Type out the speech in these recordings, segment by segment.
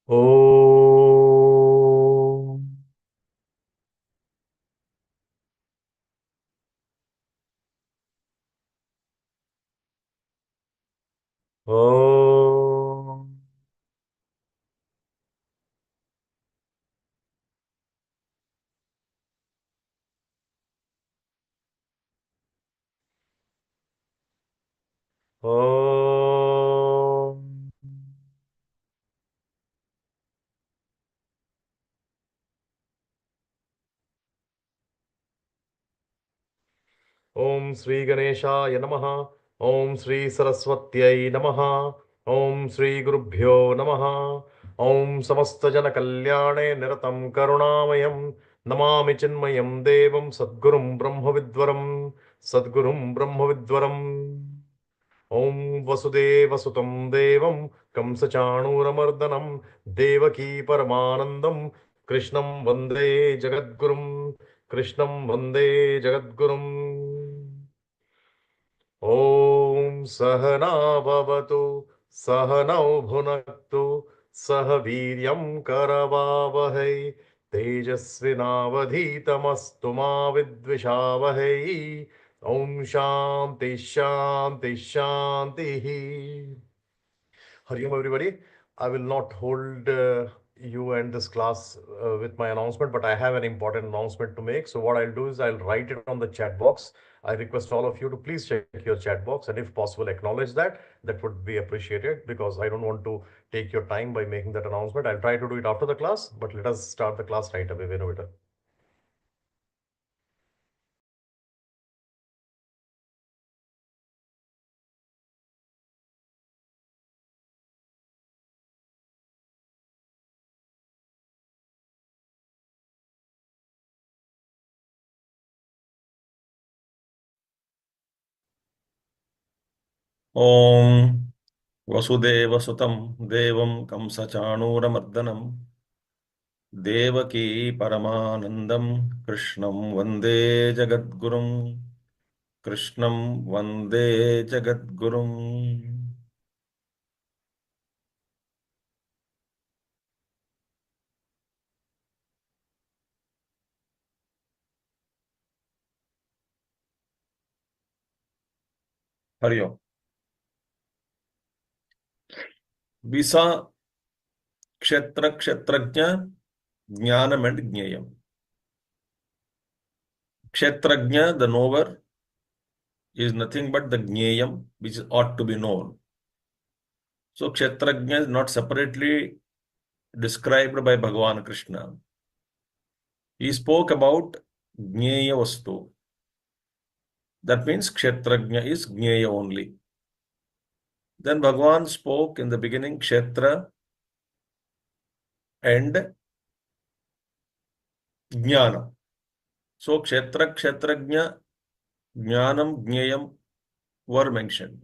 Om. Om. Om. Om Sri Ganeshaya Namaha. Om Sri Saraswatyai Namaha. Om Sri Gurubhyo Namaha. Om Samasta Jana Kalyane Niratam Karunamayam. Namami Chinmayam Devam Sadgurum Brahmavidwaram. Sadgurum Brahmavidwaram. Om Vasudeva Sutam Devam Kamsachanuramardanam Devaki Paramanandam Krishnam Vande Jagadgurum Krishnam Vande Jagadgurum. Om Sahana Bhavatu Sahanau Bhunaktu Sahaviryam Karavavahai Tejasvinavadhitamastu ma vidvishavahai. Om Shanti Shanti Shanti. Hari Om, everybody. I will not hold you and this class with my announcement, but I have an important announcement to make. So, what I'll do is I'll write it on the chat box. I request all of you to please check your chat box and, if possible, acknowledge that. That would be appreciated because I don't want to take your time by making that announcement. I'll try to do it after the class, but let us start the class right away, Venovita. ॐ वसुदेवसुतं देवं कंसचाणूरमर्दनं देवकी परमानन्दं कृष्णं वन्दे जगद्गुरुं कृष्णं वन्दे जगद्गुरुम् हरि ओम् विसा क्षेत्र क्षेत्रज्ञ ज्ञानम and ज्ञेयम क्षेत्रज्ञ the knower is nothing but the ज्ञेयम which ought to be known. So kshetrajna is not separately described by Bhagavan Krishna. He spoke about Jnaya Vastu. That means Kshetrajna is Jnaya only. Then Bhagavan spoke in the beginning Kshetra and Jnana. So Kshetra, Kshetrajna, Jnanam, Jnayam were mentioned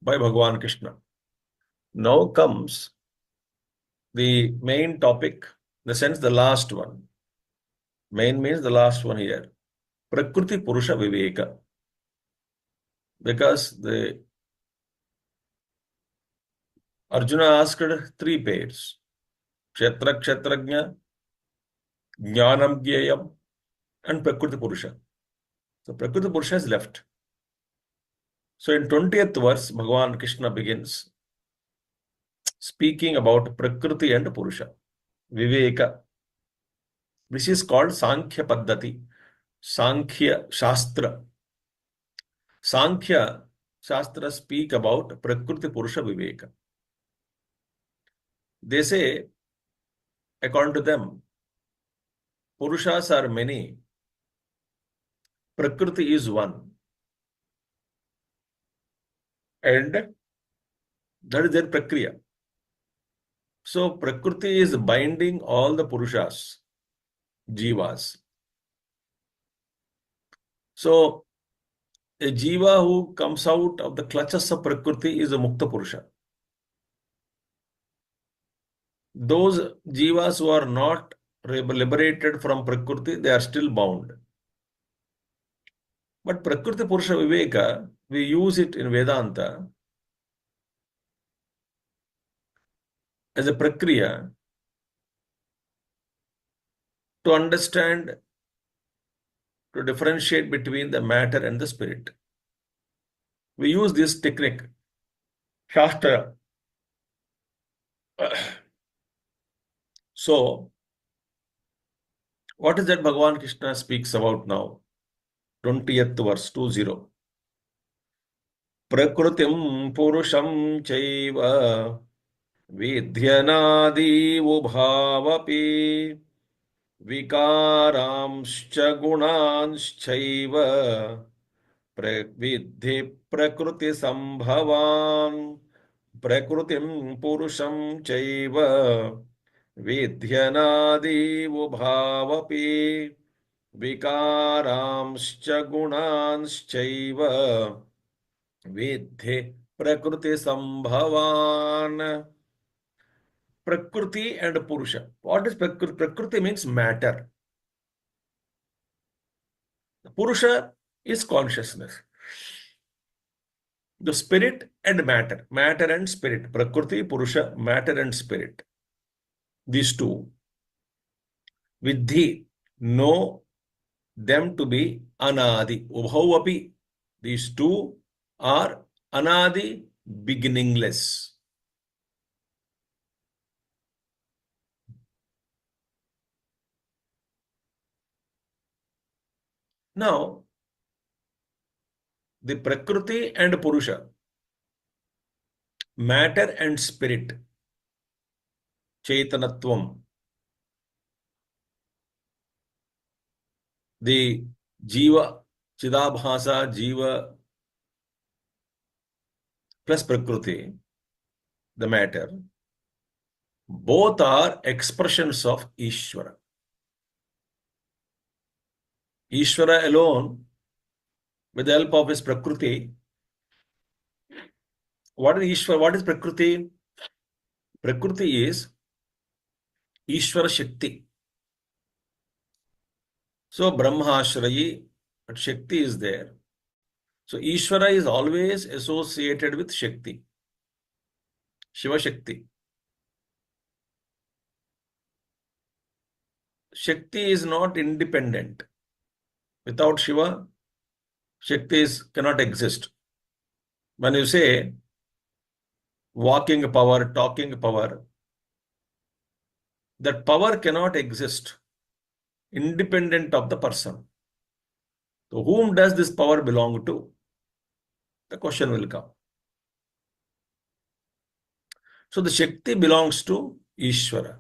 by Bhagavan Krishna. Now comes the main topic, in the sense the last one. Main means the last one here. Prakriti Purusha Viveka. Because the Arjuna asked three pairs. Kshetra, Kshetrajna, Jnanam, Jnayam, and Prakriti Purusha. So Prakriti Purusha is left. So in 20th verse, Bhagavan Krishna begins speaking about Prakriti and Purusha, Viveka. This is called Sankhya Paddhati, Sankhya Shastra. Sankhya Shastra speak about Prakriti Purusha Viveka. They say, according to them, Purushas are many, Prakriti is one, and that is their Prakriya. So Prakriti is binding all the Purushas, Jivas. So a Jiva who comes out of the clutches of Prakriti is a Mukta Purusha. Those Jivas who are not liberated from Prakriti, they are still bound. But Prakriti Purusha Viveka, we use it in Vedanta as a prakriya to understand, to differentiate between the matter and the spirit. We use this technique, Shastra. So, what is that Bhagavan Krishna speaks about now? 20th verse 20. Prakrutim purusham chaiva vidhyanaadi ubhavapi vikaramscha gunanschaiva vidhi prakriti sambhavan prakrutim purusham chaiva vidhyanaadi ubhavapi vikaramscha gunanschaiva vidhi prakriti sambhavan. Prakriti and Purusha. What is Prakriti? Prakriti means matter. Purusha is consciousness. The spirit and matter. Matter and spirit. Prakriti, Purusha, matter and spirit. These two. Vidhi. Know them to be anadi. Ubhavapi. These two are anadi, beginningless. Now, the Prakriti and Purusha, matter and spirit, Chaitanatvam, the Jiva, Chidabhasa, Jiva plus Prakriti, the matter, both are expressions of Ishvara. Ishvara alone, with the help of his Prakriti, what is Ishvara? What is Prakriti? Prakriti is Ishvara Shakti. So Brahmashrayi, but Shakti is there. So Ishvara is always associated with Shakti, Shiva Shakti. Shakti is not independent. Without Shiva, Shakti cannot exist. When you say walking power, talking power, that power cannot exist independent of the person. So whom does this power belong to? The question will come. So the Shakti belongs to Ishvara.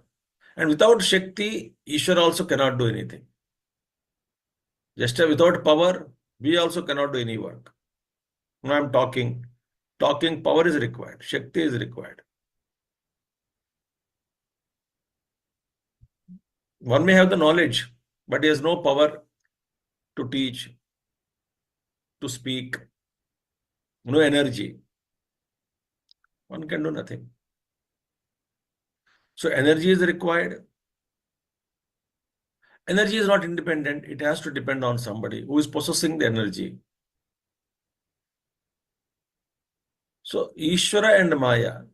And without Shakti, Ishvara also cannot do anything. Just without power, we also cannot do any work. When I am talking power is required. Shakti is required. One may have the knowledge, but he has no power to teach, to speak, no energy. One can do nothing. So energy is required. Energy is not independent. It has to depend on somebody who is possessing the energy. So Ishvara and Maya,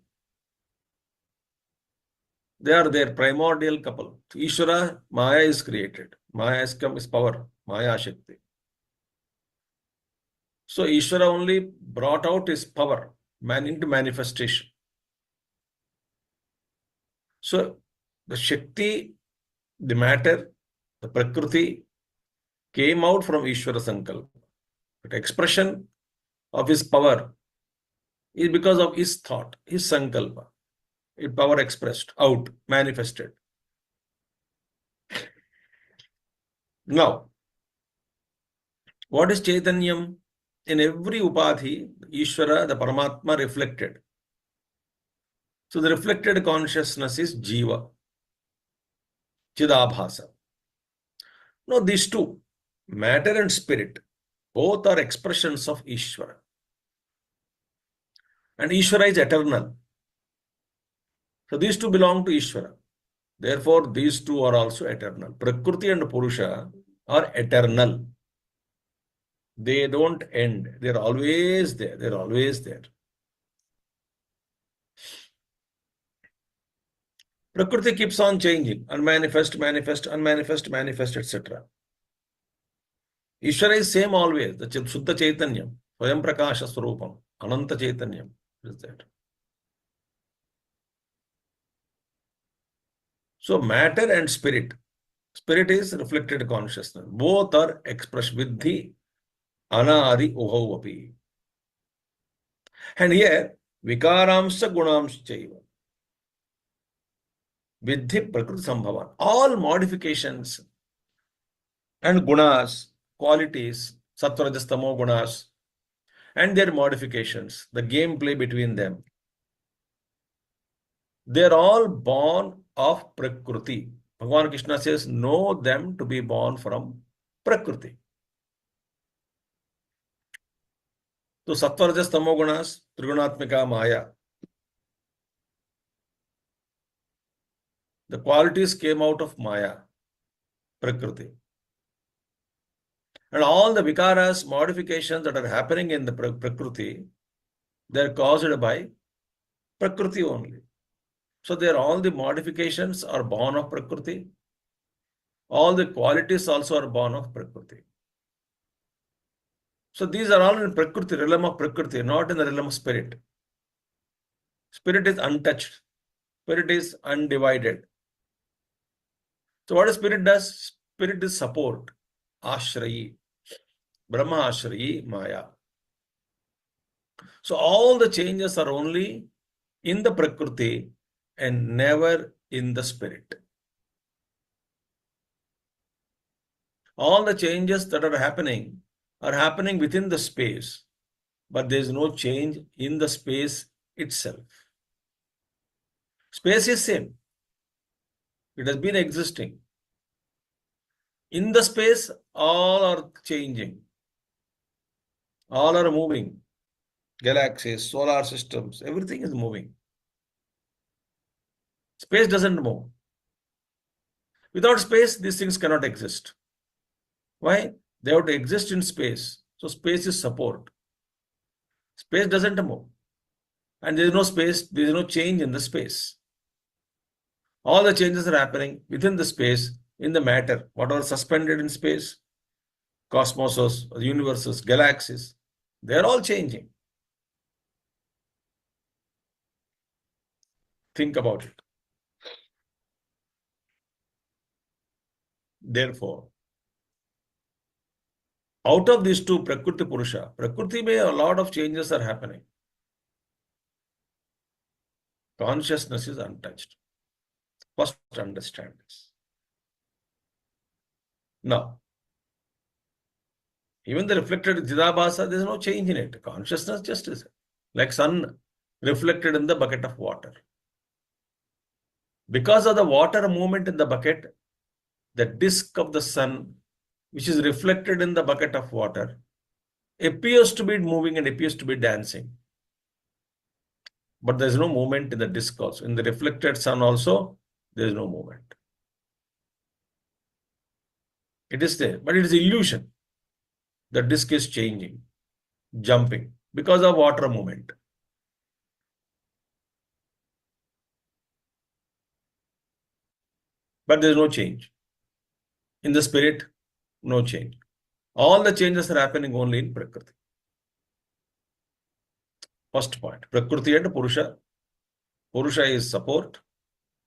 they are their primordial couple. Ishvara, Maya is created. Maya has come is power, Maya Shakti. So Ishvara only brought out his power into manifestation. So the Shakti, the matter, the Prakriti came out from Ishvara Sankalpa. But expression of his power is because of his thought, his Sankalpa. His power expressed out, manifested. Now, what is Chaitanyam? In every Upadhi, Ishvara, the Paramatma reflected. So the reflected consciousness is Jiva, Chidabhasa. Now these two, matter and spirit, both are expressions of Ishvara. And Ishvara is eternal. So these two belong to Ishvara. Therefore, these two are also eternal. Prakriti and Purusha are eternal. They don't end. They're always there. They're always there. Prakriti keeps on changing, unmanifest, manifest, unmanifest, manifest, etc. Ishvara is same always, the Shuddha Chaitanyam, Swayam Prakasha Swarupam, Ananta Chaitanyam. Is that? So matter and spirit. Spirit is reflected consciousness. Both are expressed with the anadi ubhau api. And here, vikaramscha gunamscha chaiva. Vidhi prakriti sambhavan. All modifications and gunas, qualities, sattvajastamo gunas, and their modifications, the gameplay between them, they're all born of Prakriti. Bhagavan Krishna says, know them to be born from Prakriti. So, Sattva, Rajas, Tamo Gunas, Trigunatmika Maya. The qualities came out of Maya, Prakriti. And all the vikaras, modifications that are happening in the Prakriti, they're caused by Prakriti only. So, all the modifications are born of Prakriti. All the qualities also are born of Prakriti. So these are all in Prakriti, realm of Prakriti, not in the realm of spirit. Spirit is untouched. Spirit is undivided. So what a spirit does? Spirit is support. Ashrayi. Brahma Ashrayi Maya. So all the changes are only in the Prakriti and never in the spirit. All the changes that are happening within the space, but there is no change in the space itself. Space is same. It has been existing. In the space, all are changing. All are moving. Galaxies, solar systems, everything is moving. Space doesn't move. Without space, these things cannot exist. Why? They have to exist in space. So space is support. Space doesn't move. And there is no space, there is no change in the space. All the changes are happening within the space, in the matter, whatever suspended in space, cosmoses, universes, galaxies, they are all changing. Think about it. Therefore, out of these two, Prakriti Purusha, Prakriti may a lot of changes are happening. Consciousness is untouched. First, understand this. Now, even the reflected Jidabhasa, there is no change in it. Consciousness just is like sun reflected in the bucket of water. Because of the water movement in the bucket, the disk of the sun, which is reflected in the bucket of water, appears to be moving and appears to be dancing. But there is no movement in the disk also. In the reflected sun also, there is no movement. It is there, but it is illusion. The disk is changing, jumping because of water movement. But there is no change. In the spirit, no change. All the changes are happening only in Prakriti. First point, Prakriti and Purusha. Purusha is support,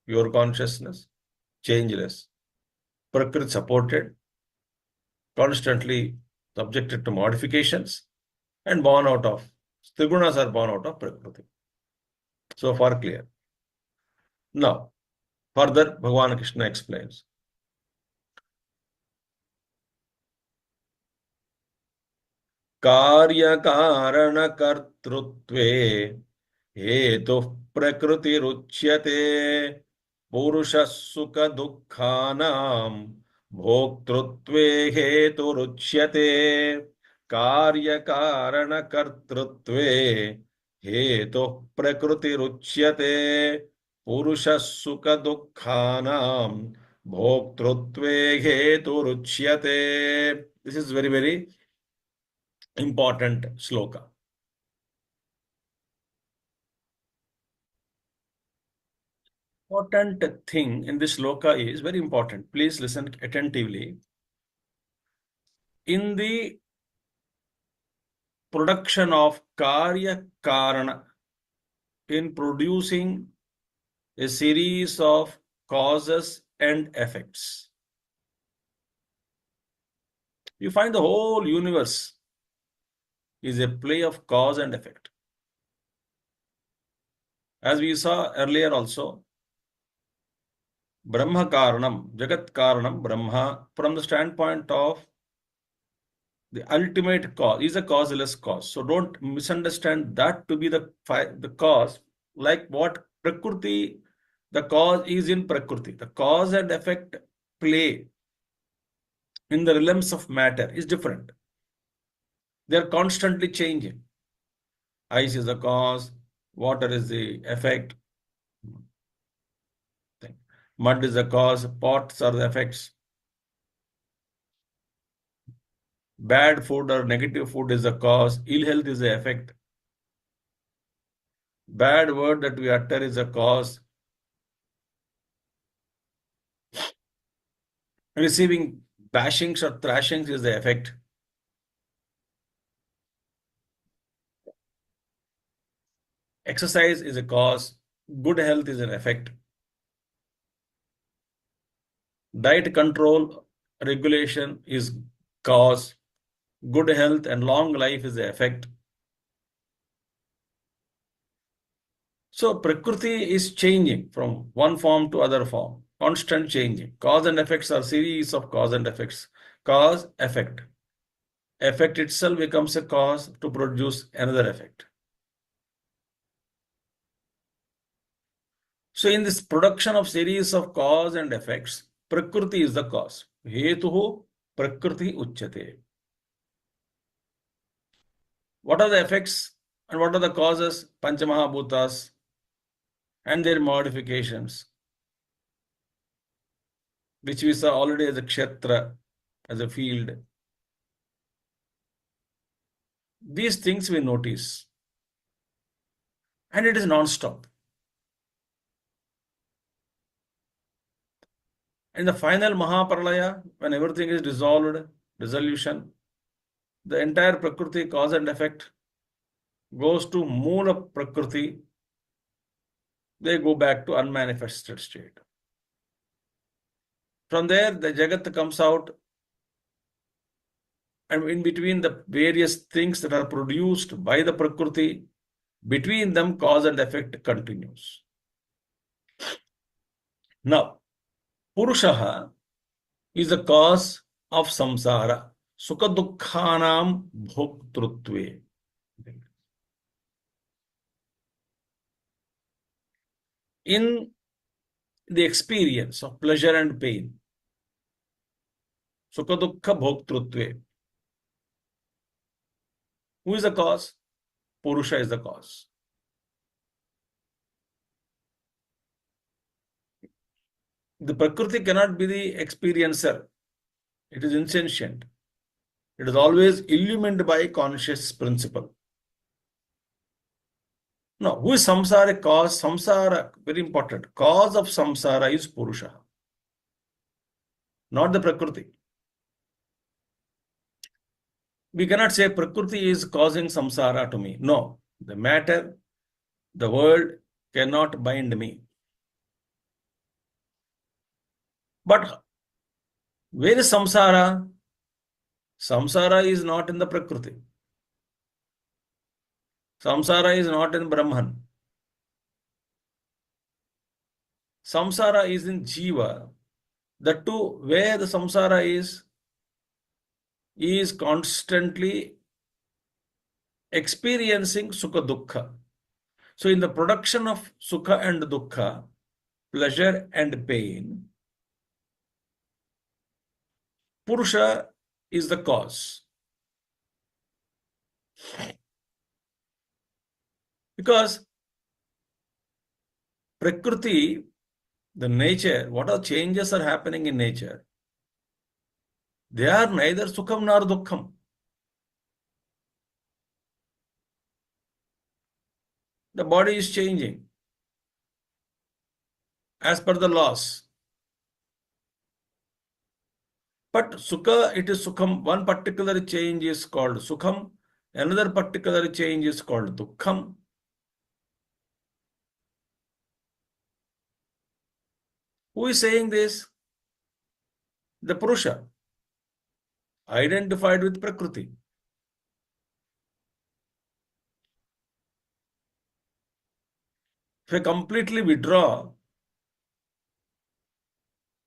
pure consciousness, changeless. Prakriti supported, constantly subjected to modifications, and born out of, Trigunas are born out of Prakriti. So far clear. Now, further Bhagavan Krishna explains. कार्यकारणकर्तृत्वे हेतुः प्रकृतिरुच्यते पुरुषः सुखदुःखानां भोक्तृत्वे हेतुरुच्यते कार्यकारणकर्तृत्वे हेतुः प्रकृतिरुच्यते पुरुषः सुखदुःखानां भोक्तृत्वे हेतुरुच्यते. This is very, very important shloka. important thing in this shloka is very important. Please listen attentively. In the production of karya karana, in producing a series of causes and effects, you find the whole universe is a play of cause and effect. As we saw earlier also, Brahma Karanam, Jagat Karanam, Brahma, from the standpoint of the ultimate cause, is a causeless cause. So don't misunderstand that to be the cause, like what Prakriti, the cause is in Prakriti. The cause and effect play in the realms of matter is different. They are constantly changing. Ice is the cause, water is the effect, mud is the cause, pots are the effects. Bad food or negative food is the cause, ill health is the effect. Bad word that we utter is the cause. Receiving bashings or thrashings is the effect. Exercise is a cause. Good health is an effect. Diet control, regulation is cause. Good health and long life is the effect. So Prakriti is changing from one form to other form, constant changing. Cause and effects are series of cause and effects. Cause, effect. Effect itself becomes a cause to produce another effect. So in this production of series of cause and effects, Prakriti is the cause. Hetuhu Prakriti Uchyate. What are the effects and what are the causes? Panchamahabhutas and their modifications, which we saw already as a kshetra, as a field. These things we notice. And it is non-stop. In the final Mahapralaya, when everything is dissolved, dissolution, the entire Prakriti, cause and effect, goes to Moola Prakriti. They go back to unmanifested state. From there, the Jagat comes out, and in between the various things that are produced by the Prakriti, between them cause and effect continues. Now, Purushaha is the cause of samsara, sukha dukkhanam bhoktrutve. In the experience of pleasure and pain, sukha dukkha bhoktrutve. Who is the cause? Purusha is the cause. The Prakriti cannot be the experiencer. It is insentient. It is always illumined by conscious principle. Now, who is samsara cause? Samsara, very important. Cause of samsara is Purusha, not the Prakriti. We cannot say Prakriti is causing samsara to me. No, the matter, the world cannot bind me. But where is samsara? Samsara is not in the Prakriti. Samsara is not in Brahman. Samsara is in Jiva. The two, where the samsara is constantly experiencing sukha dukkha. So in the production of sukha and dukkha, pleasure and pain, Purusha is the cause. Because Prakriti, the nature, what are changes are happening in nature? They are neither sukham nor dukkham. The body is changing. as per the laws. But Sukha, it is Sukham. One particular change is called Sukham. Another particular change is called Dukkham. Who is saying this? The Purusha, identified with Prakriti. If I completely withdraw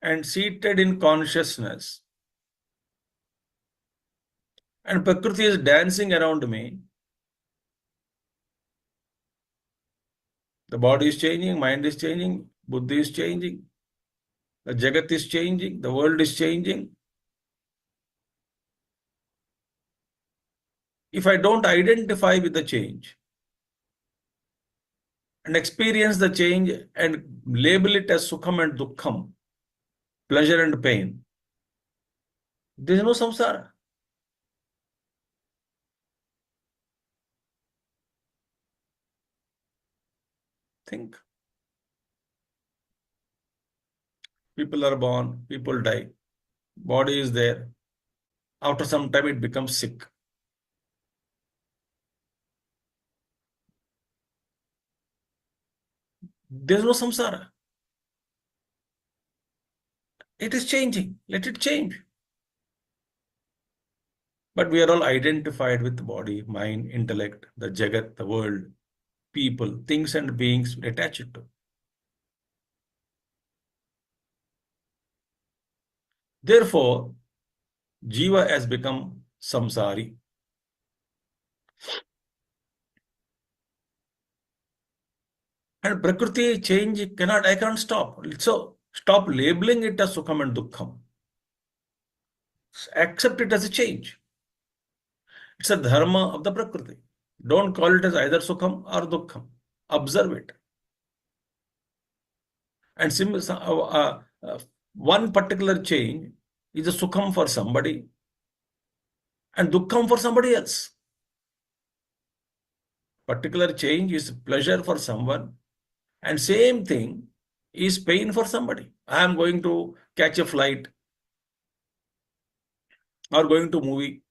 and seated in consciousness, and Prakriti is dancing around me, the body is changing, mind is changing, Buddhi is changing, the Jagat is changing, the world is changing. If I don't identify with the change and experience the change and label it as Sukham and Dukkham, pleasure and pain, there is no samsara. Think. People are born, people die, body is there. After some time, it becomes sick. There is no samsara. It is changing. Let it change. But we are all identified with the body, mind, intellect, the Jagat, the world, people, things and beings attached to. Therefore, Jiva has become samsari. And Prakriti change I cannot stop. So stop labeling it as Sukham and Dukkham. Accept it as a change. It's a dharma of the Prakriti. Don't call it as either Sukham or Dukkham. Observe it. And one particular change is a Sukham for somebody and Dukkham for somebody else. Particular change is pleasure for someone and same thing is pain for somebody. I am going to catch a flight or going to movie.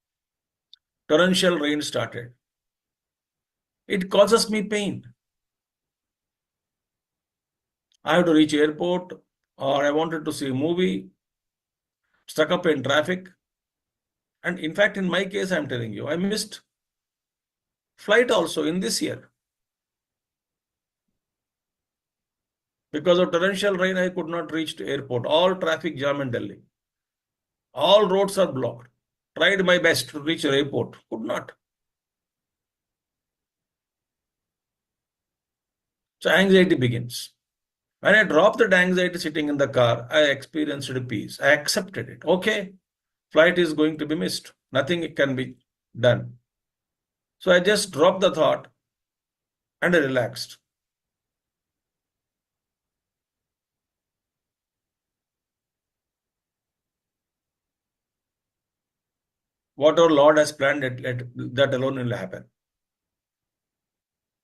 Torrential rain started. It causes me pain. I have to reach airport or I wanted to see a movie, stuck up in traffic. And in fact, in my case, I'm telling you, I missed flight also in this year. Because of torrential rain, I could not reach the airport. All traffic jam in Delhi. All roads are blocked. Tried my best to reach the airport. Could not. So anxiety begins. When I dropped that anxiety sitting in the car, I experienced peace. I accepted it. Okay, flight is going to be missed. Nothing can be done. So I just dropped the thought and I relaxed. Whatever Lord has planned, that alone will happen.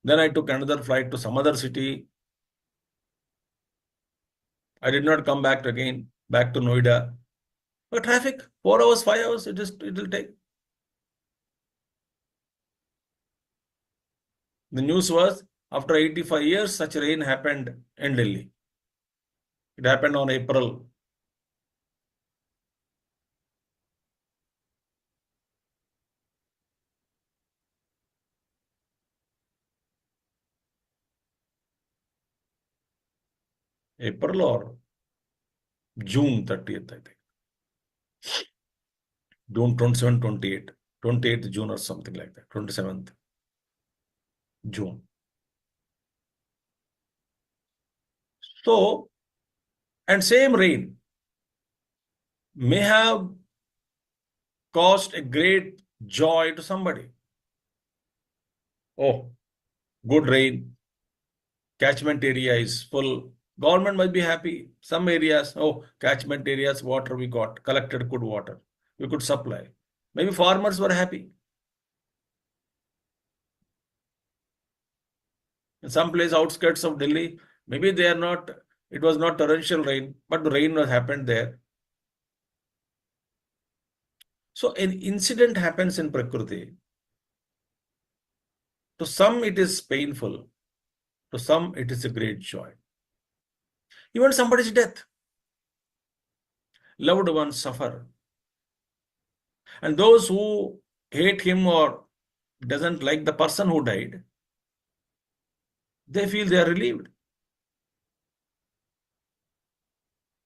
Then I took another flight to some other city. I did not come back again, back to Noida. But traffic, 4 hours, 5 hours, it will take. The news was, after 85 years, such rain happened in Delhi. It happened on April. April or June 30th, I think. June 27, 28. 28th June or something like that. 27th June. So, and same rain may have caused a great joy to somebody. Oh, good rain. Catchment area is full. Government might be happy. Some areas, oh, catchment areas, water we got, collected good water. We could supply. Maybe farmers were happy. In some place outskirts of Delhi, maybe they are not It was not torrential rain, but the rain was happened there. So an incident happens in Prakriti. To some it is painful, to some it is a great joy. Even somebody's death, loved ones suffer. And those who hate him or doesn't like the person who died, they feel they are relieved.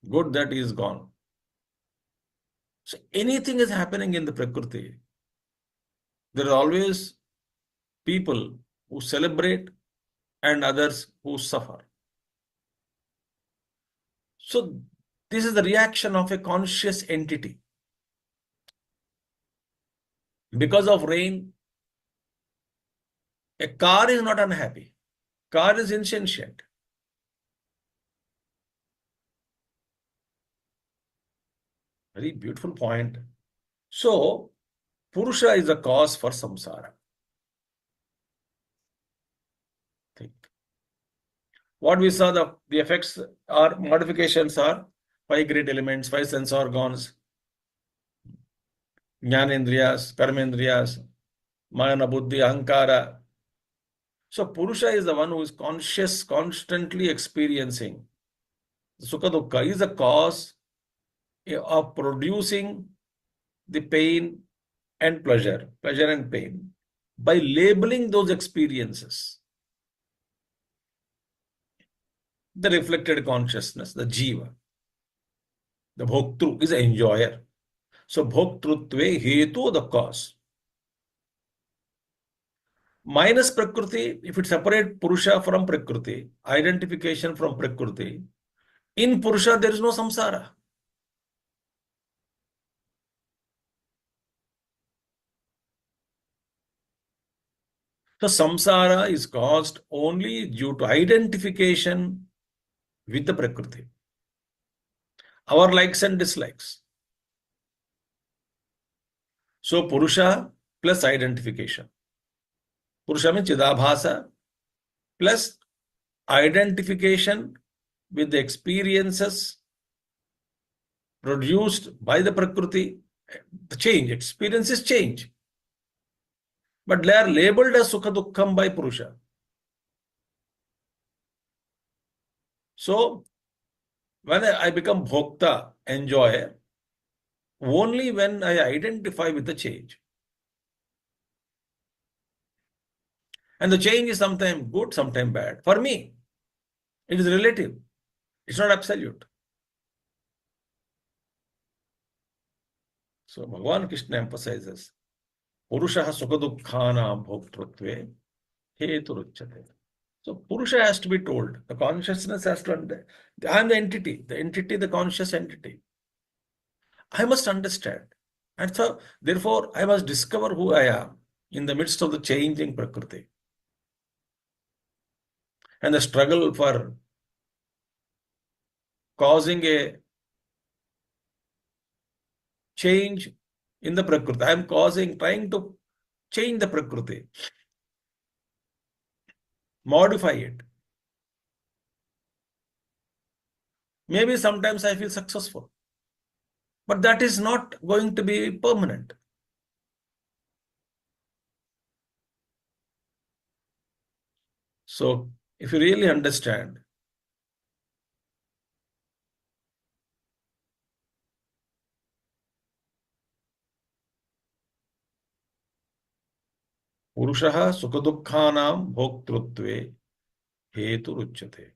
Good that he is gone. So anything is happening in the Prakriti. There are always people who celebrate and others who suffer. So this is the reaction of a conscious entity. Because of rain, a car is not unhappy. Car is insentient. Very beautiful point. So, Purusha is the cause for samsara. Think. What we saw, the effects or modifications are five great elements, five sense organs, jnanendriyas, karmendriyas, mana, buddhi, ahankara. So, Purusha is the one who is conscious, constantly experiencing. Sukha dukkha is the cause of producing the pain and pleasure and pain, by labeling those experiences. The reflected consciousness, the jiva, the bhoktru is an enjoyer. So bhoktrutve hetu, the cause. Minus prakriti, if it separate purusha from prakriti, identification from prakriti, in purusha there is no samsara. So samsara is caused only due to identification with the prakriti. Our likes and dislikes. So Purusha plus identification. Purusha means Chidabhasa plus identification with the experiences produced by the Prakriti. The change, experiences change. But they are labeled as Sukha Dukkham by Purusha. So when I become Bhokta, enjoyer, only when I identify with the change. And the change is sometimes good, sometimes bad. For me, it is relative. It's not absolute. So Bhagavan Krishna emphasizes, Purusha Sukha-dukkhanam bhoktrutve heturuchyate. So Purusha has to be told. The consciousness has to understand. I am the entity, the conscious entity. I must understand. And so, therefore, I must discover who I am in the midst of the changing Prakriti. And the struggle for causing a change in the Prakriti. I am trying to change the Prakriti, modify it. Maybe sometimes I feel successful, but that is not going to be permanent. So, if you really understand, Purushah Sukadukhanam Bhoktrutve Hetu Ruchyate.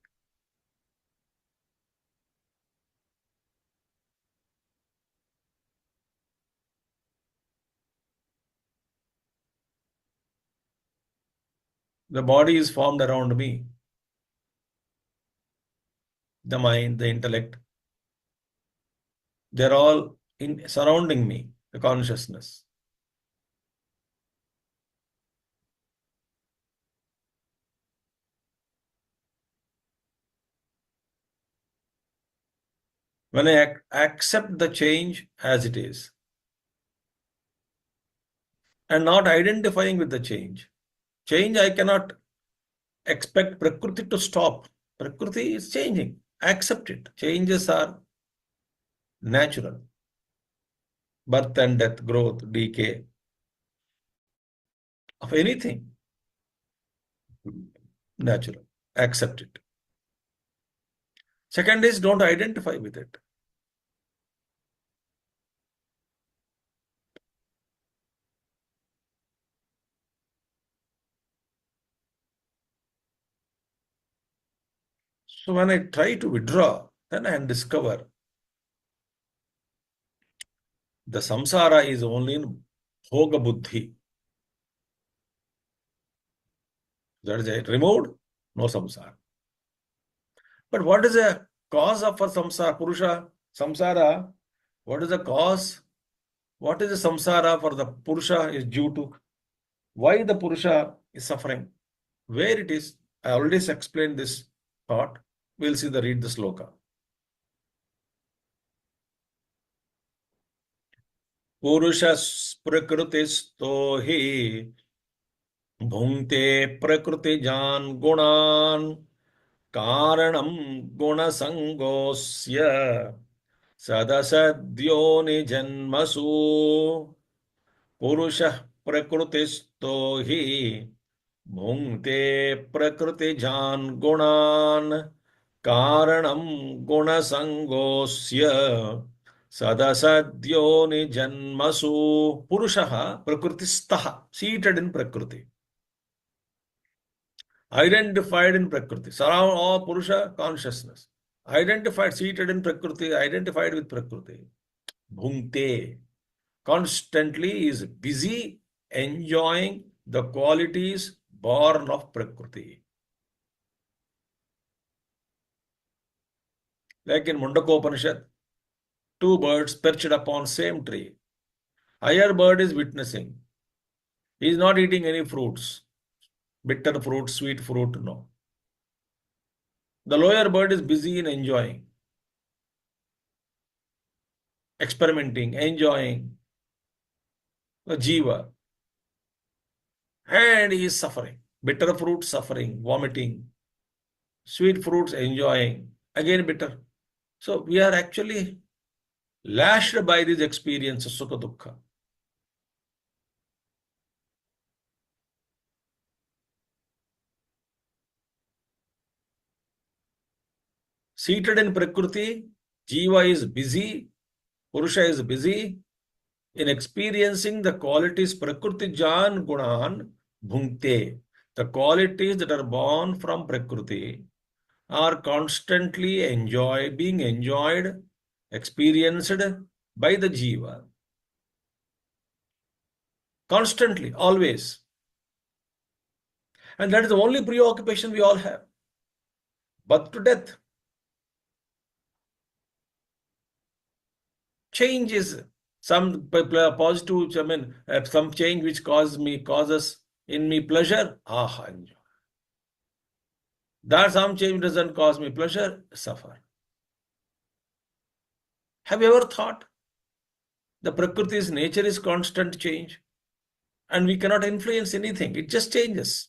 The body is formed around me, the mind, the intellect. They're all surrounding me, the consciousness. When I accept the change as it is and not identifying with the change, I cannot expect Prakriti to stop. Prakriti is changing. Accept it. Changes are natural. Birth and death, growth, decay of anything, natural. Accept it. Second is don't identify with it. So when I try to withdraw, then I discover the samsara is only in bhoga buddhi. That is it. Removed, no samsara. But what is the cause of a samsara? Purusha, samsara, what is the cause? What is the samsara for the Purusha is due to? Why the Purusha is suffering? Where it is? I already explained this thought. We'll see the read the Shloka. Purusha prakritisto hi bhunte prakritijan gunan karanam gunasangosya sadasadyo nijanmasu पुरुषः प्रकृतिस्थो हि भुङ्क्ते प्रकृतिजान् गुणान् कारणं गुणसङ्गोऽस्य सदसद्यो निजन्मसु पुरुषः प्रकृतिस्थः seated in prakriti, identified in prakriti, surround all purusha consciousness, identified, seated in prakriti, identified with prakriti, bhunkte, constantly is busy enjoying the qualities born of Prakriti. Like in Mundakopanishad, two birds perched upon same tree. Higher bird is witnessing. He is not eating any fruits, bitter fruit, sweet fruit, no. The lower bird is busy in enjoying, experimenting, enjoying the jiva. And he is suffering. Bitter fruit, suffering, vomiting. Sweet fruits, enjoying. Again, bitter. So we are actually lashed by these experiences, sukha dukkha. Seated in Prakriti, Jiva is busy, Purusha is busy in experiencing the qualities Prakriti Jan Gunan Bhunkte. The qualities that are born from Prakriti are constantly being enjoyed, experienced by the Jiva. Constantly, always. And that is the only preoccupation we all have. Birth to death. Change is some positive, some change which causes in me pleasure. Enjoy. That some change doesn't cause me pleasure, suffer. Have you ever thought the Prakriti's nature is constant change and we cannot influence anything? It just changes.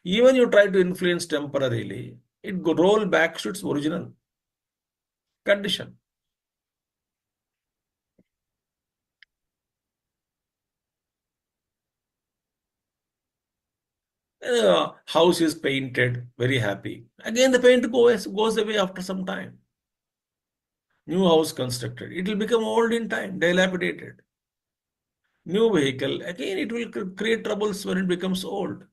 Even you try to influence temporarily, it roll back to its original condition. House is painted, very happy. Again, the paint goes away after some time. New house constructed. It will become old in time, dilapidated. New vehicle, again, it will create troubles when it becomes old.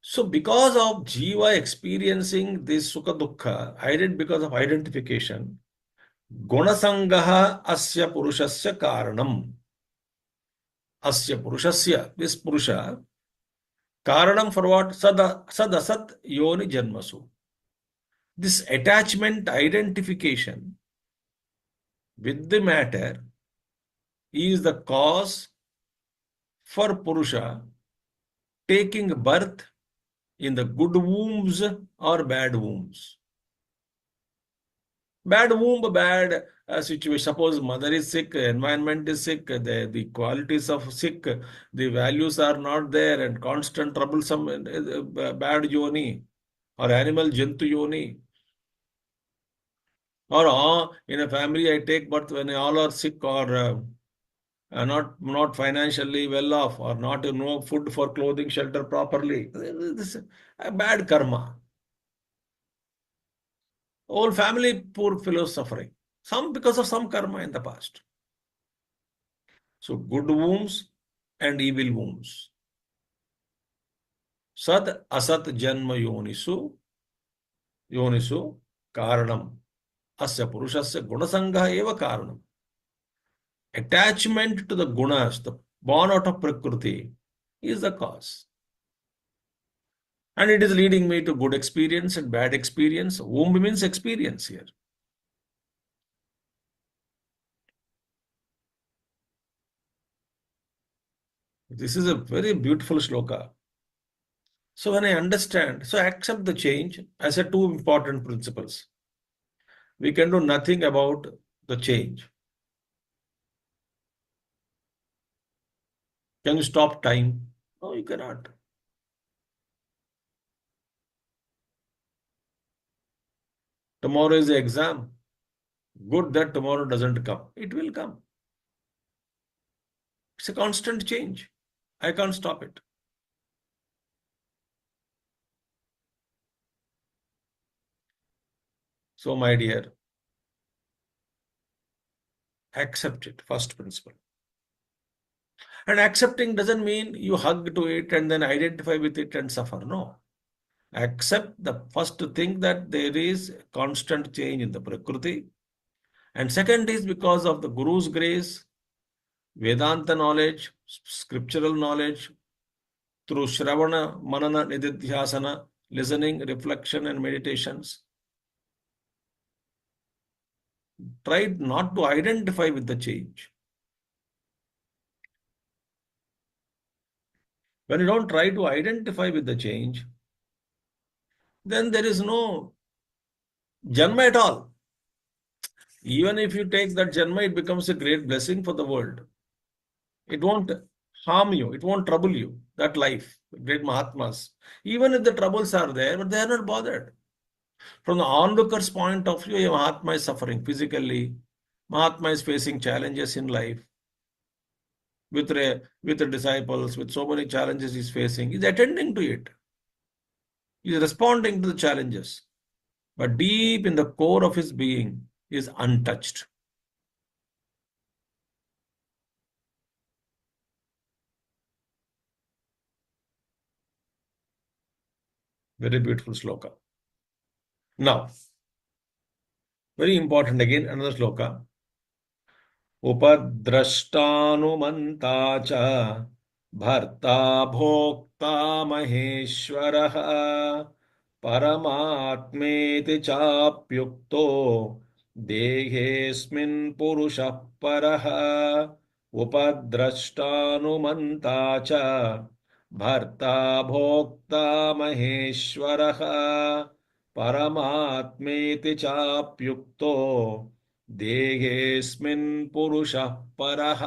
So, because of Jiva experiencing this Sukha Dukkha, because of identification, Gunasangaha Asya Purushasya Karanam. Asya Purushasya, this Purusha, Karanam for what? Sadasat Yoni Janmasu. This attachment identification with the matter is the cause for Purusha taking birth in the good wombs or bad wombs. Bad womb, bad situation. Suppose mother is sick, environment is sick, the qualities of sick, the values are not there, and constant troublesome bad yoni. or animal Jantu Yoni, or in a family I take birth when all are sick or not financially well off, or not no food for clothing, shelter properly. This is a bad karma. Whole family, poor fellows suffering. Some because of some karma in the past. So good wombs and evil wombs. Sad asat janma yonisu karanam. Asya purushasya gunasangha eva karanam. Attachment to the gunas, the born out of prakriti, is the cause. And it is leading me to good experience and bad experience. Womb means experience here. This is a very beautiful shloka. So when I understand, so I accept the change as a two important principles. We can do nothing about the change. Can you stop time? No, you cannot. Tomorrow is the exam. Good that tomorrow doesn't come. It will come. It's a constant change. I can't stop it. So, my dear, accept it, first principle. And accepting doesn't mean you hug to it and then identify with it and suffer. No. Accept the first thing that there is constant change in the Prakriti. And second is because of the Guru's grace, Vedanta knowledge, scriptural knowledge, through Shravana, Manana, Nididhyasana, listening, reflection, and meditations. Try not to identify with the change. When you don't try to identify with the change, then there is no Janma at all. Even if you take that Janma, it becomes a great blessing for the world. It won't harm you, it won't trouble you, that life. Great Mahatmas. Even if the troubles are there, but they are not bothered. From the onlooker's point of view, a Mahatma is suffering physically. Mahatma is facing challenges in life. With the disciples, with so many challenges he's facing, he's attending to it. He's responding to the challenges. But deep in the core of his being is untouched. Very beautiful shloka. Now, very important again, another shloka. उपद्रष्टानुमन्ता च भर्ता भोक्ता महेश्वरः परमात्मेति चाप्युक्तो देहेऽस्मिन् पुरुषः परः उपद्रष्टानुमन्ता च भर्ता भोक्ता महेश्वरः परमात्मेति चाप्युक्तो देहेऽस्मिन् पुरुषः परः.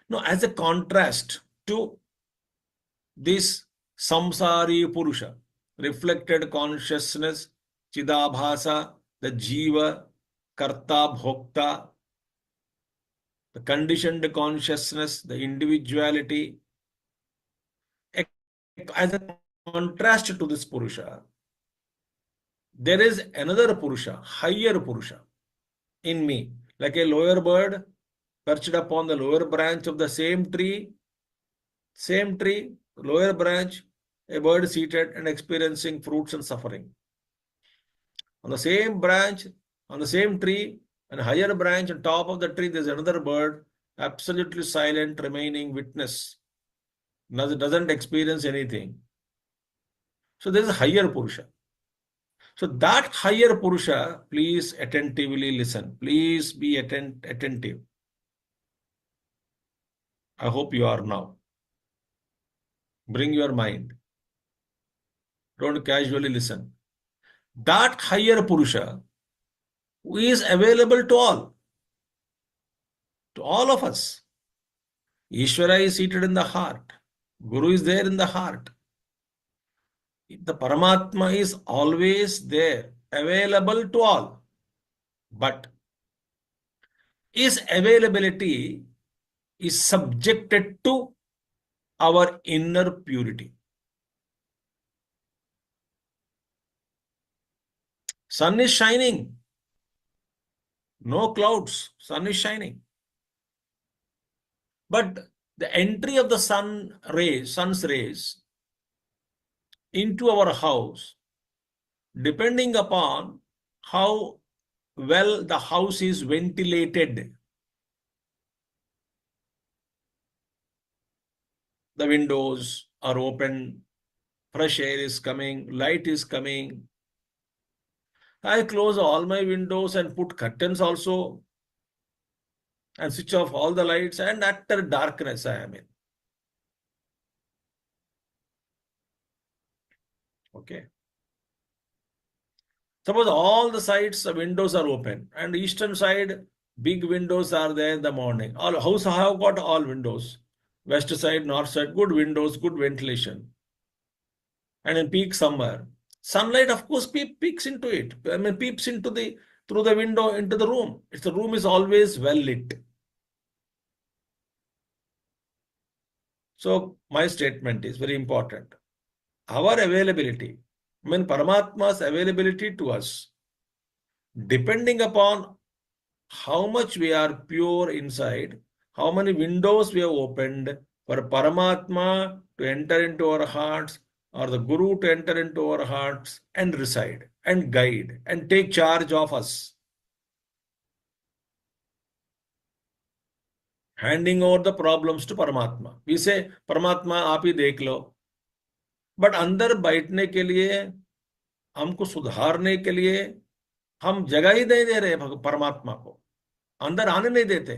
Now, as a contrast to this samsari purusha, reflected consciousness, chidabhasa, the jiva, karta, bhokta, the conditioned consciousness, the individuality, as a contrast to this purusha, there is another purusha, higher purusha in me, like a lower bird perched upon the lower branch of the same tree, lower branch, a bird seated and experiencing fruits and suffering. On the same branch, on the same tree, and higher branch on top of the tree, there's another bird, absolutely silent, remaining witness, doesn't experience anything. So there's a higher purusha. So that higher purusha, please attentively listen. Please be attentive. I hope you are now. Bring your mind. Don't casually listen. That higher purusha is available to all of us. Ishvara is seated in the heart. Guru is there in the heart. The Paramatma is always there, available to all. But his availability is subjected to our inner purity. Sun is shining, no clouds, sun is shining. But the entry of the sun's rays into our house, depending upon how well the house is ventilated, the windows are open, fresh air is coming, light is coming. I close all my windows and put curtains also and switch off all the lights, and utter darkness I am in. Okay. Suppose all the sides, the windows are open, and eastern side, big windows are there in the morning. All house have got all windows. West side, north side, good windows, good ventilation. And in peak summer, sunlight, of course, peeks into it. I mean, peeps into the through the window into the room. The room is always well lit. So my statement is very important. Our availability, I mean Paramatma's availability to us, depending upon how much we are pure inside, how many windows we have opened for Paramatma to enter into our hearts, or the Guru to enter into our hearts and reside and guide and take charge of us. Handing over the problems to Paramatma. We say, Paramatma, आप ही देख लो. But अंदर बैठने के लिए, हमको सुधारने के लिए, हम जगह ही नहीं दे रहे परमात्मा को, अंदर आने नहीं देते.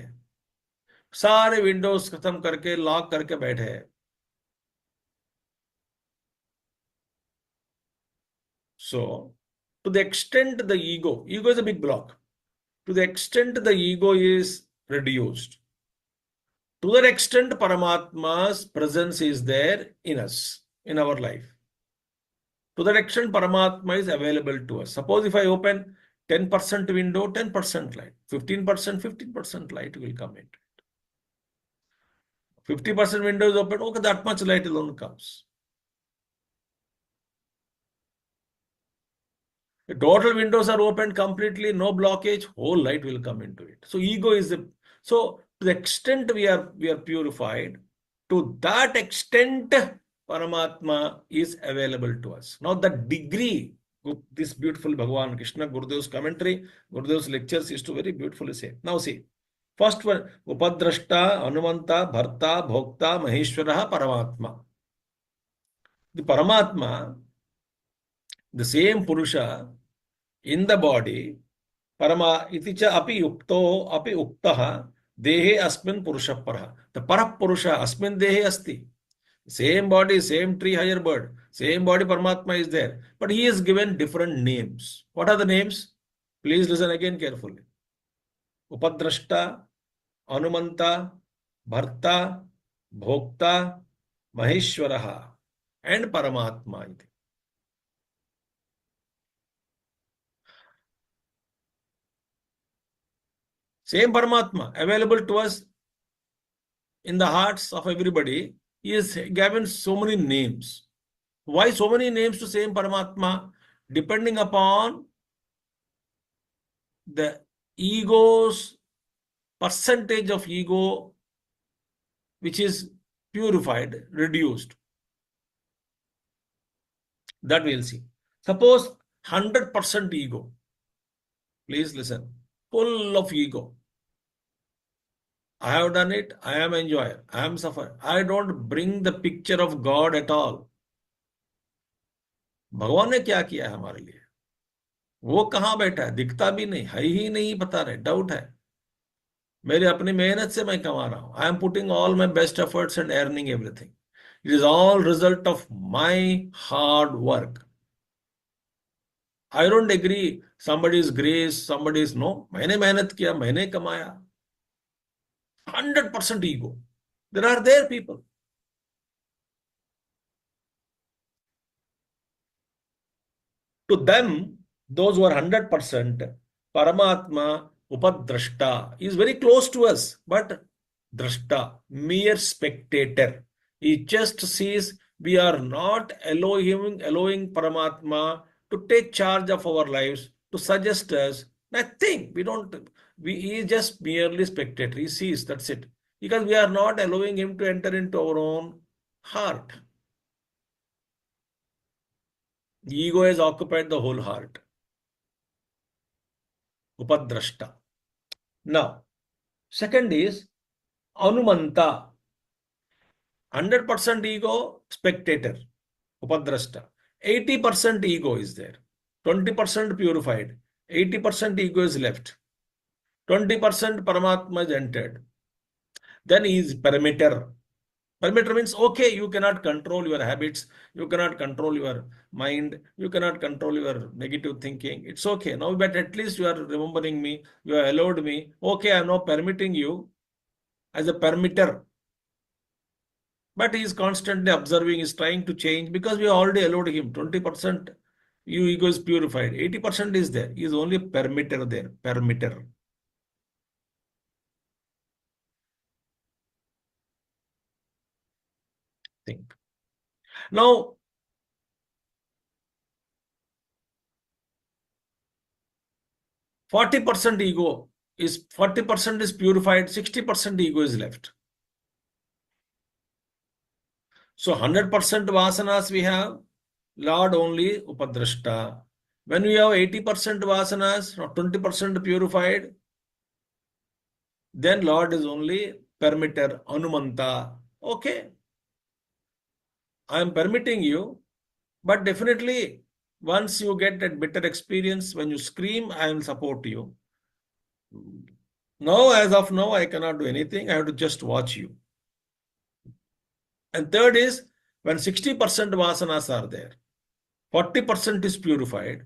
सारे विंडोज खत्म करके लॉक करके बैठे हैं. So, to the extent the ego is a big block. To the extent the ego is reduced, to that extent Paramatma's presence is there in us, in our life. To that extent Paramatma is available to us. Suppose if I open 10% window, 10% light, 15%, 15% light will come into it. 50% window is open, okay, that much light alone comes. The total windows are open completely, no blockage, whole light will come into it. So ego is so to the extent we are purified, to that extent Paramatma is available to us. Now the degree, this beautiful Bhagavan Krishna, Gurudev's commentary, Gurudev's lectures is to very beautifully say. Now see, first one, Upadrashta, Anumanta, Bharta, Bhokta, Maheshwara, Paramatma. The Paramatma, the same Purusha in the body, Parama iticha api yukto api uktaha dehe asmin purusha paraha. The parah purusha asmin dehe asti. Same body, same tree, higher bird, same body Paramatma is there. But he is given different names. What are the names? Please listen again carefully. Upadrashta, Anumanta, Bharta, Bhokta, Maheshwaraha, and Paramatma. Same Paramatma available to us in the hearts of everybody. He is given so many names. Why so many names to same Paramatma? Depending upon the ego's percentage of ego which is purified, reduced. That we'll see. Suppose 100% ego. Please listen. Full of ego. I have done it. I am enjoyer. I am suffer. I don't bring the picture of God at all. भगवान ने क्या किया है हमारे लिए? वो कहां बैठा है? दिखता भी नहीं, है ही नहीं, बता रहे, डाउट है. मेरे अपनी मेहनत से मैं कमा रहा हूं. I am putting all my best efforts and earning everything. It is all result of my hard work. I don't agree somebody is grace, somebody is no. मैंने मेहनत किया, मैंने कमाया. 100% ego. There are there people. To them, those who are 100%, Paramatma Upadrashta is very close to us, but Drashta, mere spectator. He just sees we are not allowing Paramatma to take charge of our lives, to suggest us nothing. We don't, he is just merely spectator. He sees, that's it. Because we are not allowing him to enter into our own heart. The ego has occupied the whole heart. Upadrashta. Now, second is Anumanta. 100% ego, spectator, Upadrashta. 80% ego is there. 20% purified. 80% ego is left. 20% Paramatma is entered. Then he is perimeter. Perimeter means, okay, you cannot control your habits, you cannot control your mind, you cannot control your negative thinking. It's okay. Now, but at least you are remembering me, you have allowed me. Okay, I'm now permitting you as a permitter. But he is constantly observing, is trying to change because we already allowed him 20%. Your ego is purified. 80% is there. He is only permitter there. Permitter. Think. Now, 40% ego is 40% is purified, 60% ego is left. So 100% vasanas we have, Lord only Upadrashta. When we have 80% vasanas, 20% purified, then Lord is only permitter, Anumanta. Okay, I am permitting you, but definitely once you get that bitter experience, when you scream, I will support you. Now, as of now, I cannot do anything. I have to just watch you. And third is when 60% vasanas are there, 40% is purified,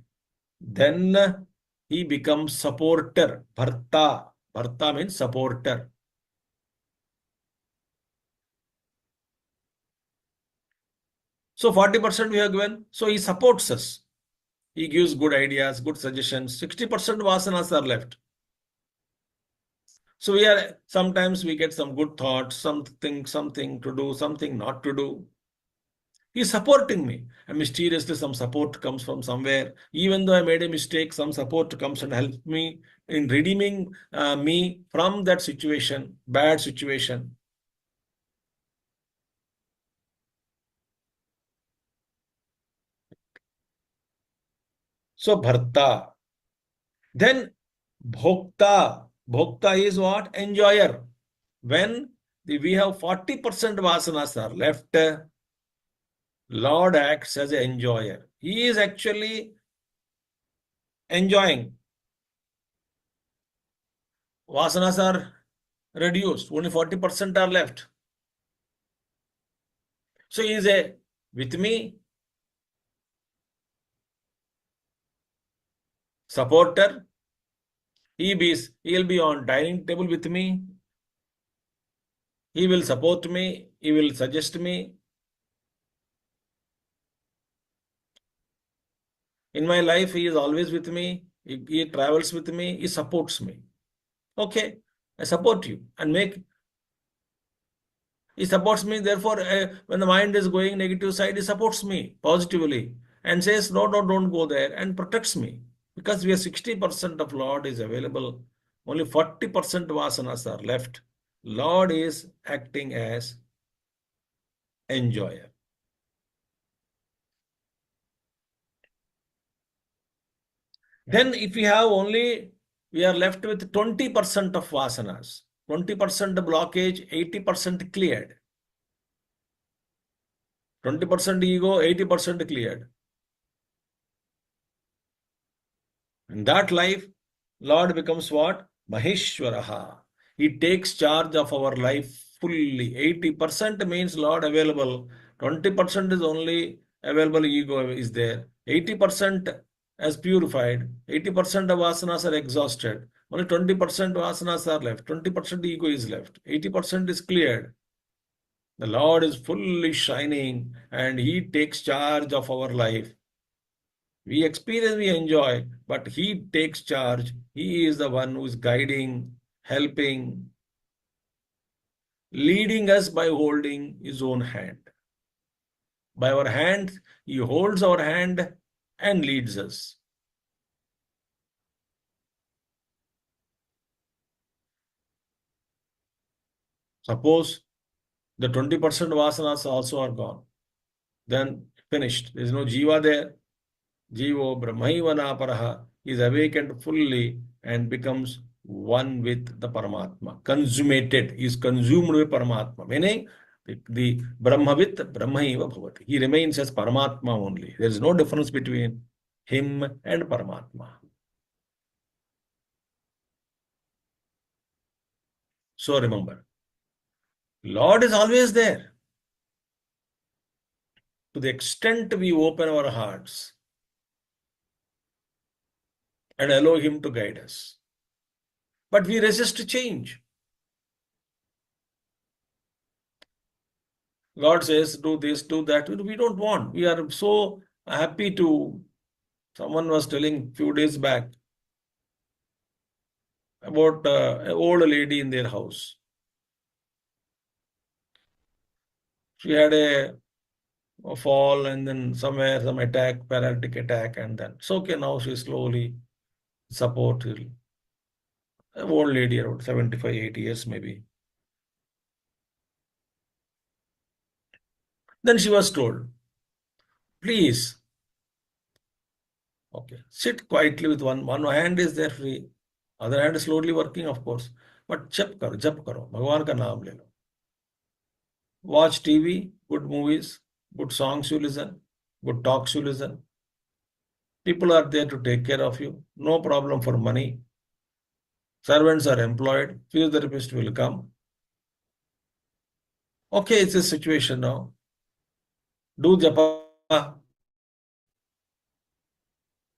then he becomes supporter. Bharta. Bharta means supporter. So 40% we have given. So he supports us. He gives good ideas, good suggestions. 60% vasanas are left. So sometimes we get some good thoughts, something to do, something not to do. He's supporting me. And mysteriously, some support comes from somewhere. Even though I made a mistake, some support comes and helps me in redeeming me from that situation, bad situation. So, Bharta. Then, Bhokta. Bhokta is what? Enjoyer. When we have 40% vasanas are left, Lord acts as an enjoyer. He is actually enjoying. Vasanas are reduced, only 40% are left. So he is with me, supporter. He'll be on dining table with me. He will support me. He will suggest me. In my life, he is always with me. He travels with me. He supports me. Okay, I support you and he supports me. Therefore, when the mind is going negative side, he supports me positively and says, no, no, don't go there, and protects me. Because we are 60% of Lord is available, only 40% vasanas are left. Lord is acting as enjoyer. Then if we have only, we are left with 20% of vasanas, 20% blockage, 80% cleared. 20% ego, 80% cleared. In that life, Lord becomes what? Maheshwaraha. He takes charge of our life fully. 80% means Lord available. 20% is only available, ego is there. 80% as purified. 80% of vasanas are exhausted. Only 20% vasanas are left. 20% ego is left. 80% is cleared. The Lord is fully shining and He takes charge of our life. We experience, we enjoy, but he takes charge. He is the one who is guiding, helping, leading us by holding his own hand. By our hand, he holds our hand and leads us. Suppose the 20% vasanas also are gone. Then finished. There is no jiva there. Jivo Brahmaiva Paraha is awakened fully and becomes one with the Paramatma. Consummated, is consumed with Paramatma. Meaning the Brahmavit Brahmaiva Bhavati. He remains as Paramatma only. There is no difference between him and Paramatma. So remember, Lord is always there. To the extent we open our hearts and allow him to guide us. But we resist change. God says, do this, do that. We don't want. We are so happy to. Someone was telling few days back about an old lady in their house. She had a fall and then somewhere some attack, paralytic attack, and then it's okay. Now she slowly support. An old lady, around 75, 80 years maybe. Then she was told, please, okay, sit quietly with one hand is there free, other hand is slowly working, of course. But jap karo, Bhagwan ka naam le lo. Watch TV, good movies, good songs you listen, good talks you listen. People are there to take care of you. No problem for money. Servants are employed. Physiotherapist will come. Okay, it's a situation now. Do japa,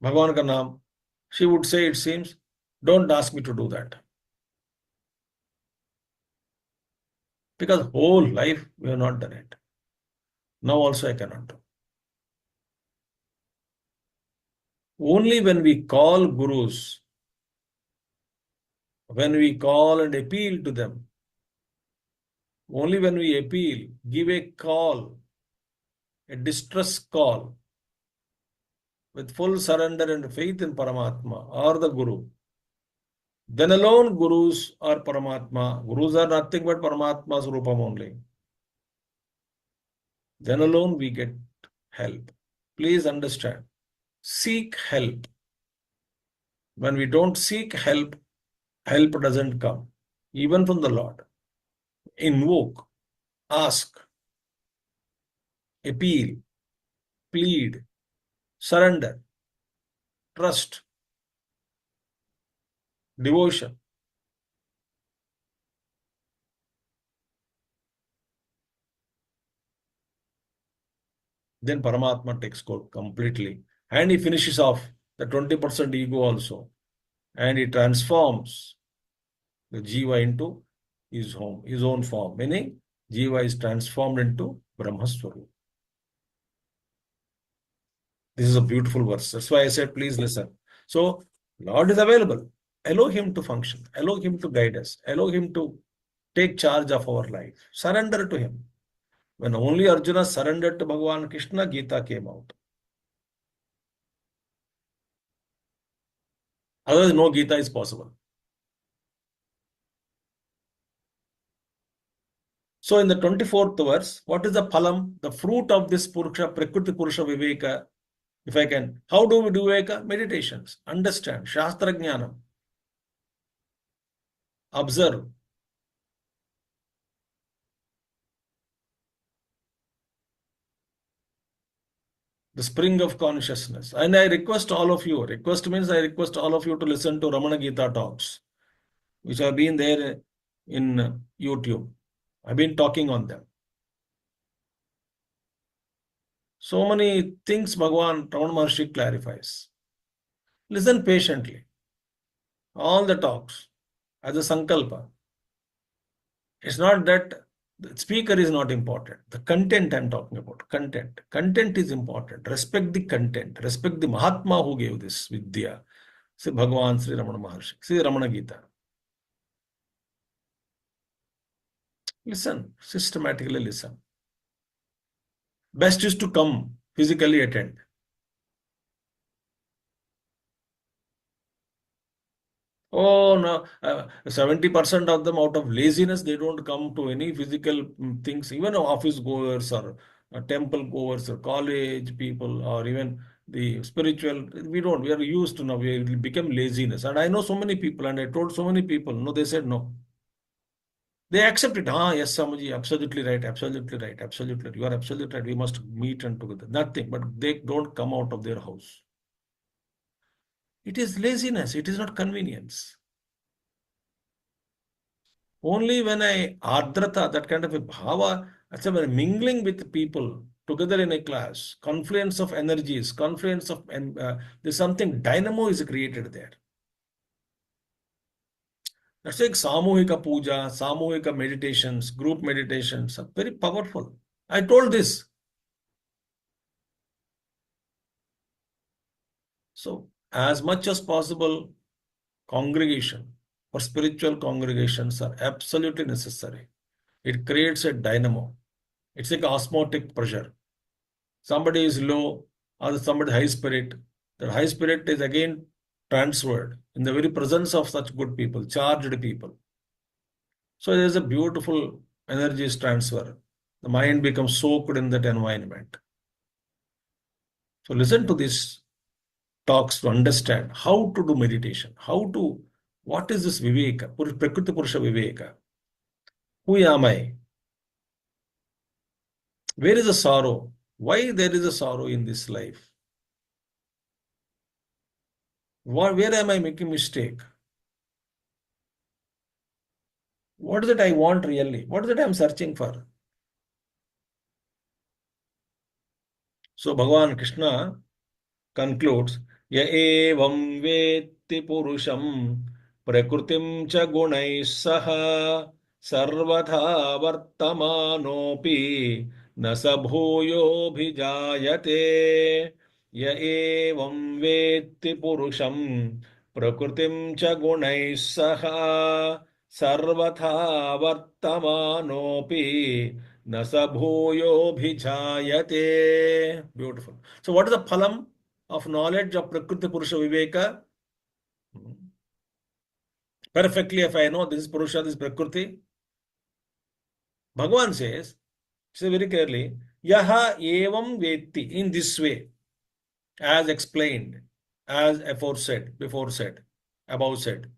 Bhagwan ka naam. She would say, it seems, don't ask me to do that. Because whole life we have not done it. Now also I cannot do. Only when we call gurus, when we call and appeal to them, only when we appeal, give a call, a distress call, with full surrender and faith in Paramatma or the Guru, then alone Gurus or Paramatma, Gurus are nothing but Paramatma's Rupam only. Then alone we get help. Please understand, seek help. When we don't seek help, help doesn't come, even from the Lord. Invoke, ask, appeal, plead, surrender, trust, devotion. Then Paramatma takes hold completely. And he finishes off the 20% ego also. And he transforms the Jiva into his home, his own form. Meaning, Jiva is transformed into Brahmaswarup. This is a beautiful verse. That's why I said, please listen. So, Lord is available. Allow him to function. Allow him to guide us. Allow him to take charge of our life. Surrender to him. When only Arjuna surrendered to Bhagavan Krishna, Geeta came out. Otherwise, no Geeta is possible. So in the 24th verse, what is the phalam, the fruit of this Purusha, Prakriti Purusha Viveka? If I can, how do we do Viveka? Meditations, understand, Shastra Jnanam, observe. The spring of consciousness. And I request all of you, request means I request all of you to listen to Ramana Gita talks, which have been there in YouTube. I've been talking on them. So many things Bhagavan Ramana Maharshi clarifies. Listen patiently. All the talks as a sankalpa. It's not that The speaker is not important. The content I'm talking about. Content. Content is important. Respect the content. Respect the Mahatma who gave this Vidya. See Bhagavan Sri Ramana Maharshi. See Ramana Geeta. Listen. Systematically listen. Best is to come, physically attend. Oh no, 70% of them out of laziness, they don't come to any physical things, even office goers or temple goers or college people or even the spiritual. We are used to now, we become laziness. And I know so many people and I told so many people, no, they said no. They accept it. Ah, yes, Samaji, absolutely right, absolutely right, absolutely right. You are absolutely right. We must meet and together. Nothing, but they don't come out of their house. It is laziness. It is not convenience. Only when I ardrata, that kind of a bhava, that's when mingling with people together in a class, confluence of energies, confluence of, and there's something dynamo is created there. That's like Samuhika Puja, Samuhika meditations, group meditations are very powerful. I told this. So, as much as possible, congregation or spiritual congregations are absolutely necessary. It creates a dynamo. It's like osmotic pressure. Somebody is low or somebody high spirit. That high spirit is again transferred in the very presence of such good people, charged people. So there is a beautiful energies transfer. The mind becomes soaked in that environment. So listen to these talks to understand how to do meditation, what is this viveka, prakriti purusha viveka? Who am I? Where is the sorrow? Why there is a sorrow in this life? Where am I making mistake? What is it I want really? What is it I'm searching for? So Bhagavan Krishna concludes, Ya evam vetti purusham prakritim cha gunais saha sarvatha vartamanopi nasa bhuyo bhijayate. Ya evam vetti purusham prakritim cha gunais saha sarvatha vartamanopi nasa bhuyo bhijayate. Beautiful. So what is the phalam of knowledge of Prakriti Purusha Viveka? Perfectly, if I know this is Purusha, this is Prakriti, Bhagavan says, say very clearly, Yaha evam vetti, in this way, as explained, as aforesaid, before said, above said,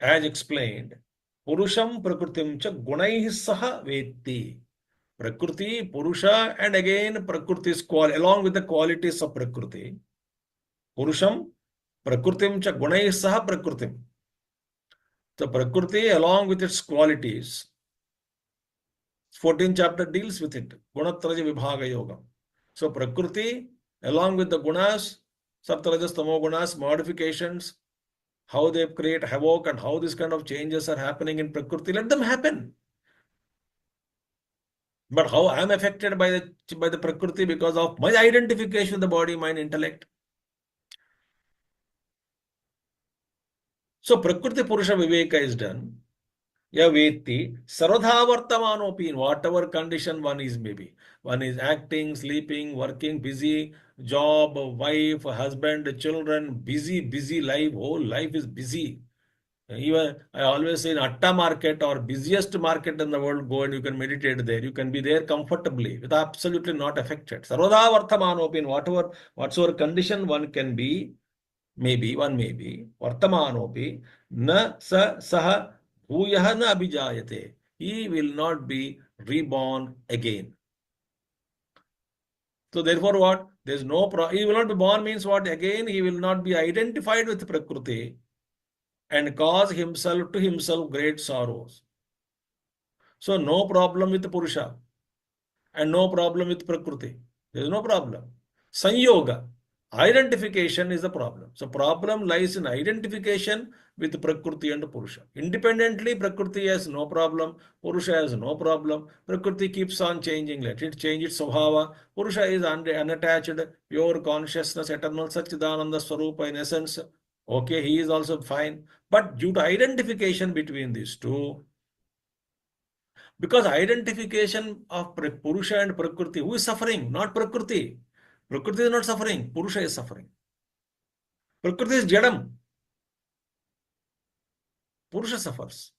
as explained, Purusham Prakritim cha gunaihi saha vetti. Prakriti, Purusha, and again Prakriti's along with the qualities of Prakriti. Purusham, Prakritim cha gunai saha Prakritim. So Prakriti along with its qualities, 14th chapter deals with it. Gunatraja Vibhaga Yoga. So Prakriti along with the gunas, Saptarajas Tamo gunas, modifications, how they create havoc and how this kind of changes are happening in Prakriti, let them happen. But how I am affected by the Prakriti because of my identification with the body, mind, intellect. So Prakriti Purusha Viveka is done. Ya veti sarvadha vartamanopi, in whatever condition one is, maybe one is acting, sleeping, working, busy, job, wife, husband, children, busy life, whole life is busy. Even I always say in Atta market or busiest market in the world, go and you can meditate there. You can be there comfortably with absolutely not affected. Sarvadha vartamanopi, in whatsoever condition one can be, maybe one may be vartamanopi na sa saha bhuyah na abhijayate. He will not be reborn again. So therefore what? There's no he will not be born means what? Again he will not be identified with Prakriti and cause himself to himself great sorrows. So no problem with Purusha and no problem with Prakriti. There is no problem. Sanyoga. Identification is the problem. So problem lies in identification with Prakriti and Purusha. Independently, Prakriti has no problem, Purusha has no problem. Prakriti keeps on changing, let it change its Svabhava. Purusha is unattached, pure consciousness, eternal Satchidananda Swarupa in essence. Okay, he is also fine. But due to identification between these two, because identification of Purusha and Prakriti, who is suffering? Not Prakriti. Prakriti is not suffering, Purusha is suffering. Prakriti is Jadam. Purusha suffers.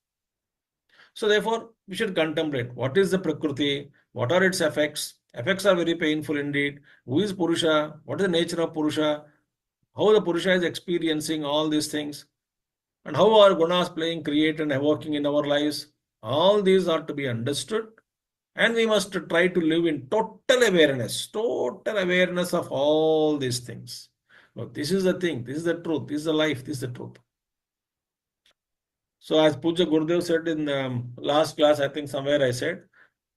So therefore, we should contemplate what is the Prakriti, what are its effects. Effects are very painful indeed. Who is Purusha? What is the nature of Purusha? How the Purusha is experiencing all these things, and how are gunas playing, creating, and working in our lives. All these are to be understood, and we must try to live in total awareness of all these things. Now, this is the thing, this is the truth, this is the life, this is the truth. So as Puja Gurudev said in last class, I think somewhere I said,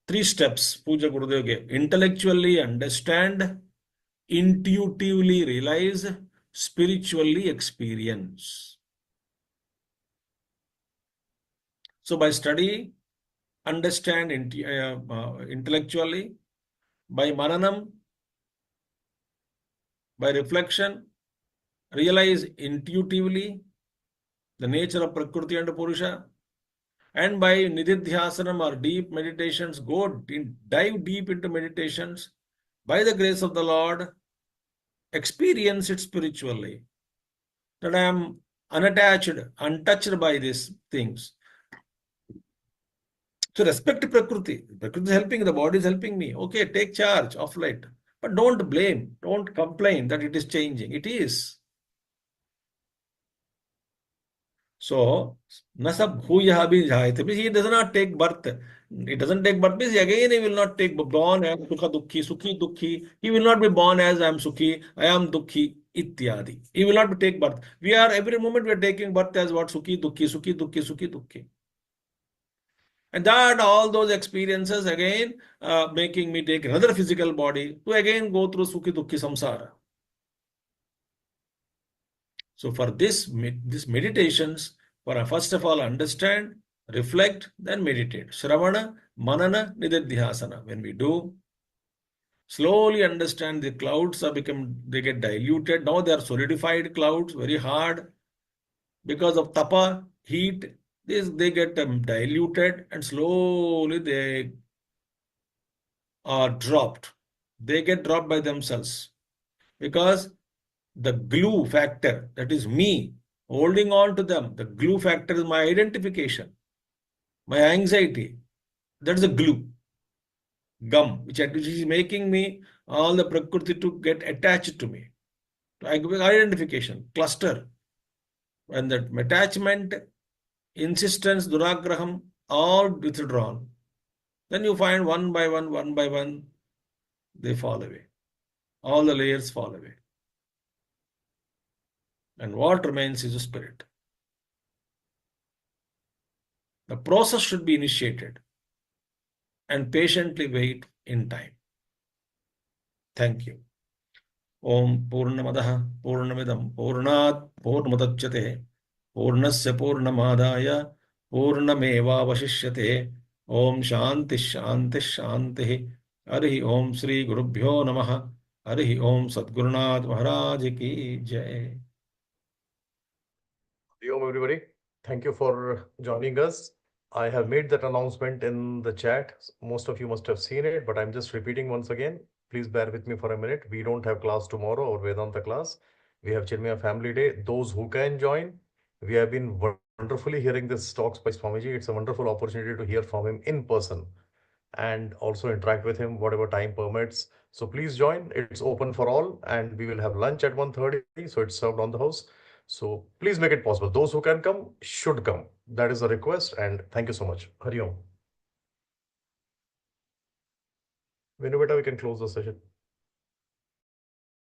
3 steps Puja Gurudev gave. Intellectually understand, intuitively realize, spiritually experience. So by study, understand intellectually, by mananam, by reflection, realize intuitively the nature of Prakriti and Purusha, and by nididhyasanam or deep meditations, dive deep into meditations. By the grace of the Lord, experience it spiritually. That I am unattached, untouched by these things. So respect Prakriti. Prakriti is helping, the body is helping me. Okay, take charge of light. But don't blame, don't complain that it is changing. It is. So, nasab bhuya bhi jayate means he does not take birth. It doesn't take birth means again he will not take born as sukha dukhi, sukhi dukhi. He will not be born as I am sukhi, I am dukhi, ityadi. He will not take birth. We are every moment we are taking birth as what sukhi dukhi, sukhi dukhi, sukhi dukhi. And that all those experiences again making me take another physical body to again go through sukhi dukhi samsara. So for this meditations, for first of all understand, reflect, then meditate. Shravana, Manana, Nididhyasana. When we do, slowly understand the clouds they get diluted. Now they are solidified clouds, very hard. Because of tapa, heat, they get diluted and slowly they are dropped. They get dropped by themselves. Because the glue factor, that is me, holding on to them, the glue factor is my identification, my anxiety. That's the glue, gum, which is making me all the prakriti to get attached to me. Identification, cluster. When that attachment, insistence, duragraham, all withdrawn, then you find one by one, they fall away. All the layers fall away. And what remains is a spirit. The process should be initiated and patiently wait in time. Thank you. Om Purnamadah Purnamidam Purnat Purnamudachyate Purnasya Purnamadaya Purnameva Vashishyate Om Shanti Shanti Shanti Arihi Om Sri Gurubhyo Namaha Arihi Om Sadgurunath Maharaj Ki Jai. Hello, everybody. Thank you for joining us. I have made that announcement in the chat. Most of you must have seen it, but I'm just repeating once again. Please bear with me for a minute. We don't have class tomorrow or Vedanta class. We have Chinmaya Family Day. Those who can join, we have been wonderfully hearing these talks by Swamiji. It's a wonderful opportunity to hear from him in person and also interact with him whatever time permits. So please join. It's open for all, and we will have lunch at 1:30. So it's served on the house. So please make it possible. Those who can come should come. That is a request, and thank you so much. Hari Om. Venu beta, we can close the session.